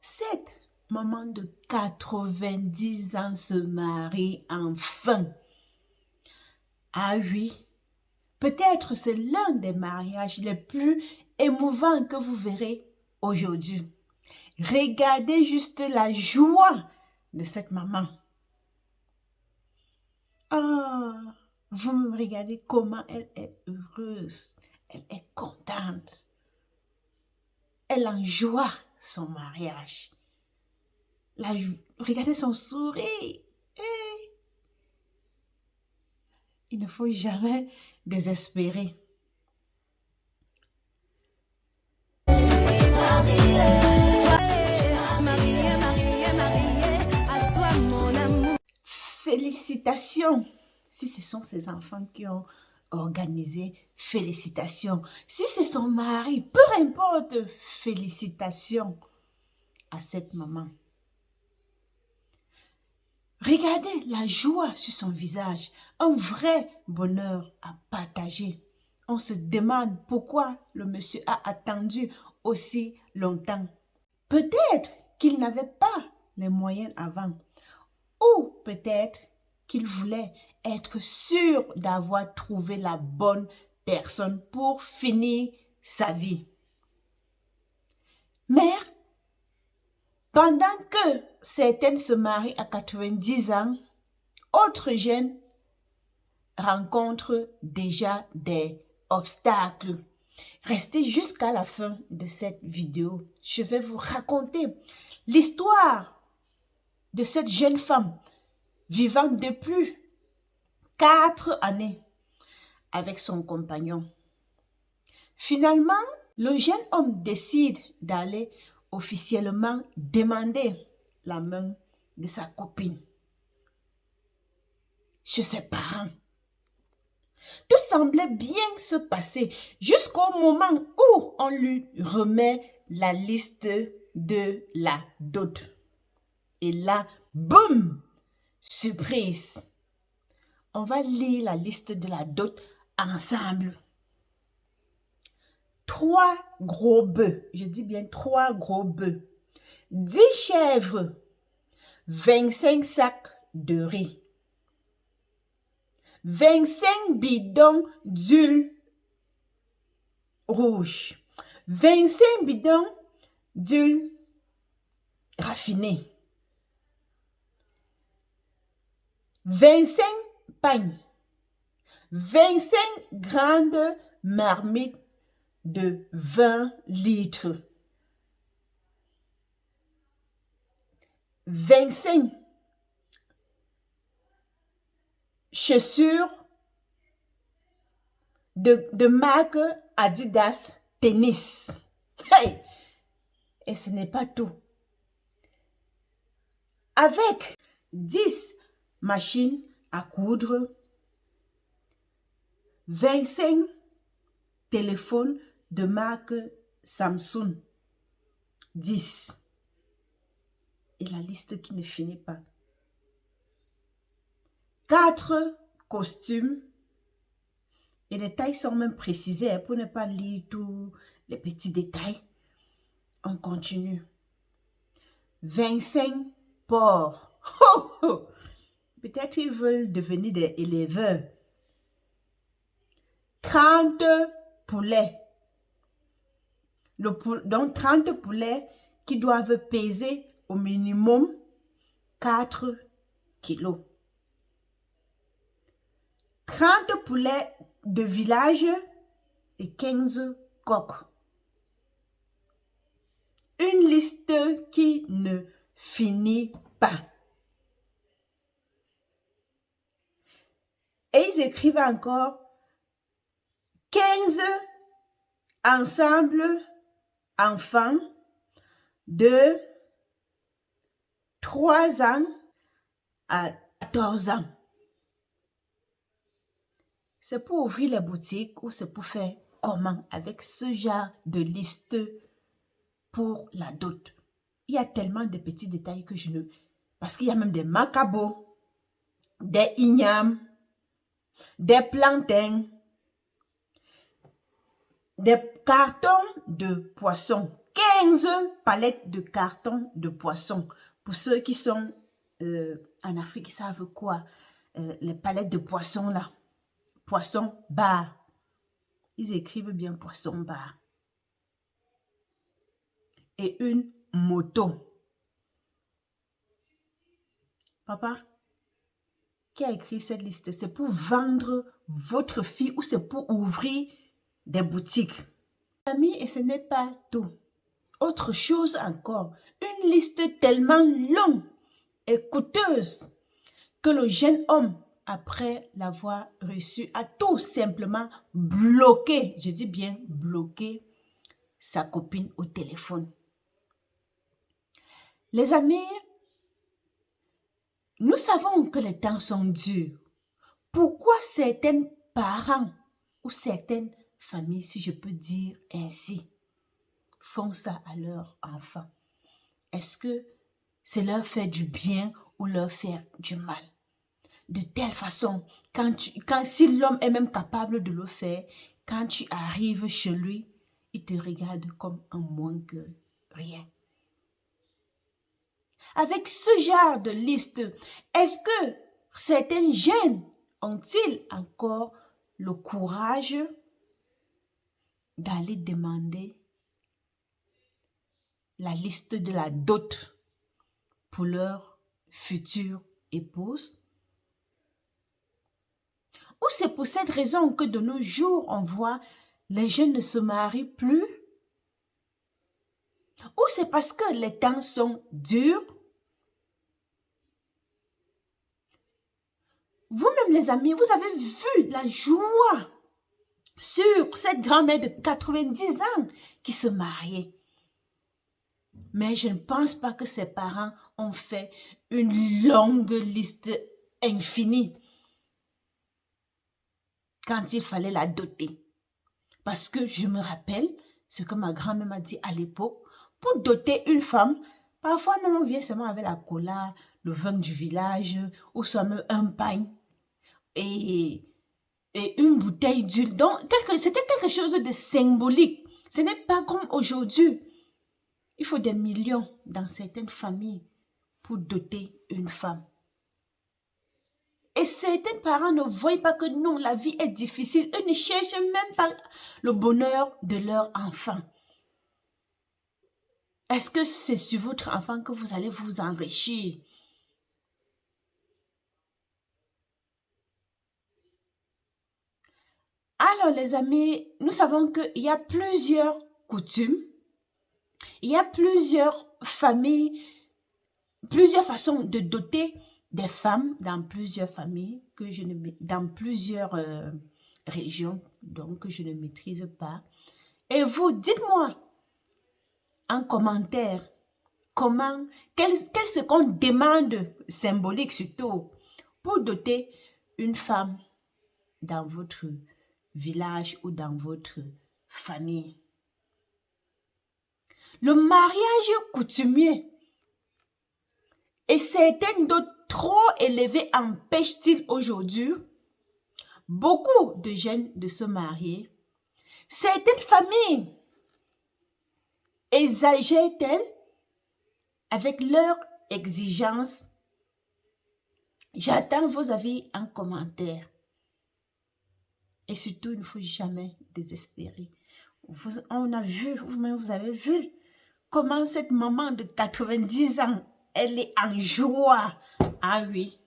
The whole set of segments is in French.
Cette maman de 90 ans se marie enfin. Ah oui, peut-être c'est l'un des mariages les plus émouvants que vous verrez aujourd'hui. Regardez juste la joie de cette maman. Ah, vous me regardez comment elle est heureuse, elle est contente. Elle enjoie son mariage. Regardez son sourire. Il ne faut jamais désespérer. Félicitations. Si ce sont ses enfants qui ont organisé, félicitations. Si c'est son mari, peu importe, félicitations à cette maman. Regardez la joie sur son visage, un vrai bonheur à partager. On se demande pourquoi le monsieur a attendu aussi longtemps. Peut-être qu'il n'avait pas les moyens avant, ou peut-être qu'il voulait être sûr d'avoir trouvé la bonne personne pour finir sa vie. Mais pendant que certaines se marient à 90 ans, autres jeunes rencontrent déjà des obstacles. Restez jusqu'à la fin de cette vidéo. Je vais vous raconter l'histoire de cette jeune femme vivant depuis 4 années avec son compagnon. Finalement, le jeune homme décide d'aller officiellement demander la main de sa copine chez ses parents. Tout semblait bien se passer jusqu'au moment où on lui remet la liste de la dot. Et là, boum, surprise. On va lire la liste de la dot ensemble. 3 gros bœufs, je dis bien 3 gros bœufs, 10 chèvres, 25 sacs de riz, 25 bidons d'huile rouge, 25 bidons d'huile raffinée, 25 pagnes, 25 grandes marmites de 20 litres, 25 chaussures de marque Adidas Tennis. Hey! Et ce n'est pas tout. Avec 10 machines à coudre, 25 téléphones de marque Samsung, 10. Et la liste qui ne finit pas. 4 costumes. Et les tailles sont même précisées pour ne pas lire tous les petits détails. On continue. 25 porcs. Peut-être ils veulent devenir des éleveurs. 30 poulets. Donc 30 poulets qui doivent peser au minimum 4 kilos. 30 poulets de village et 15 coqs. Une liste qui ne finit pas. Et ils écrivent encore 15 ensembles enfants de 3 ans à 14 ans. C'est pour ouvrir les boutiques ou c'est pour faire comment avec ce genre de liste pour la dot. Il y a tellement de petits détails que je ne... Parce qu'il y a même des macabos, des ignames, des plantains, des cartons de poissons 15 palettes de carton de poisson. Pour ceux qui sont en Afrique, ils savent quoi? Les palettes de poisson là. Poisson bar. Ils écrivent bien poisson bar. Et une moto. Papa, qui a écrit cette liste? C'est pour vendre votre fille ou c'est pour ouvrir des boutiques? Amis, et ce n'est pas tout. Autre chose encore, une liste tellement longue et coûteuse que le jeune homme, après l'avoir reçu, a tout simplement bloqué, je dis bien bloqué, sa copine au téléphone. Les amis, nous savons que les temps sont durs. Pourquoi certains parents ou certaines familles, si je peux dire ainsi, font ça à leurs enfants? Est-ce que c'est leur faire du bien ou leur faire du mal? De telle façon, si l'homme est même capable de le faire, quand tu arrives chez lui, il te regarde comme un moins que rien. Avec ce genre de liste, est-ce que certains jeunes ont-ils encore le courage d'aller demander la liste de la dot pour leur future épouse? Ou c'est pour cette raison que de nos jours, on voit les jeunes ne se marient plus? Ou c'est parce que les temps sont durs? Vous-même les amis, vous avez vu la joie sur cette grand-mère de 90 ans qui se mariait. Mais je ne pense pas que ses parents ont fait une longue liste infinie quand il fallait la doter. Parce que je me rappelle ce que ma grand-mère m'a dit à l'époque. Pour doter une femme, parfois même on vient seulement avec la cola, le vin du village, ou soit même un pain et une bouteille d'huile. Donc, c'était quelque chose de symbolique. Ce n'est pas comme aujourd'hui. Il faut des millions dans certaines familles pour doter une femme. Et certains parents ne voient pas que non, la vie est difficile. Eux ne cherchent même pas le bonheur de leur enfant. Est-ce que c'est sur votre enfant que vous allez vous enrichir? Alors les amis, nous savons qu'il y a plusieurs coutumes, il y a plusieurs familles, plusieurs façons de doter des femmes dans plusieurs familles, dans plusieurs régions, donc que je ne maîtrise pas. Et vous, dites-moi en commentaire, qu'est-ce qu'on demande, symbolique surtout, pour doter une femme dans votre village ou dans votre famille. Le mariage coutumier et certaines dots trop élevées empêchent-ils aujourd'hui beaucoup de jeunes de se marier? Certaines familles exagèrent-elles avec leurs exigences? J'attends vos avis en commentaire. Et surtout, il ne faut jamais désespérer. On a vu, vous-même vous avez vu comment cette maman de 90 ans, elle est en joie. Ah oui.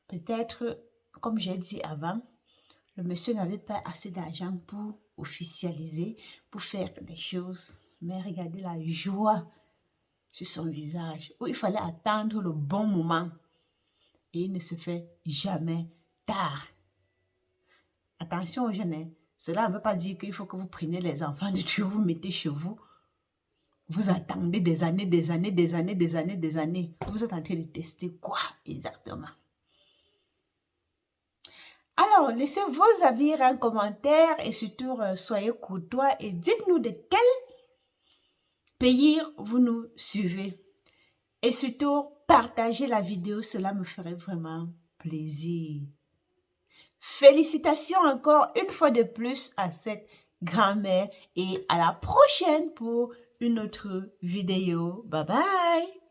Peut-être, comme j'ai dit avant, le monsieur n'avait pas assez d'argent pour officialiser, pour faire des choses. Mais regardez la joie sur son visage, où il fallait attendre le bon moment. Et il ne se fait jamais tard. Attention aux jeunes, cela ne veut pas dire qu'il faut que vous preniez les enfants de Dieu, vous mettez chez vous. Vous attendez des années. Vous êtes en train de tester quoi exactement? Alors, laissez vos avis en commentaire et surtout, soyez courtois et dites-nous de quel pays vous nous suivez. Et surtout, partagez la vidéo, cela me ferait vraiment plaisir. Félicitations encore une fois de plus à cette grand-mère et à la prochaine pour une autre vidéo. Bye bye!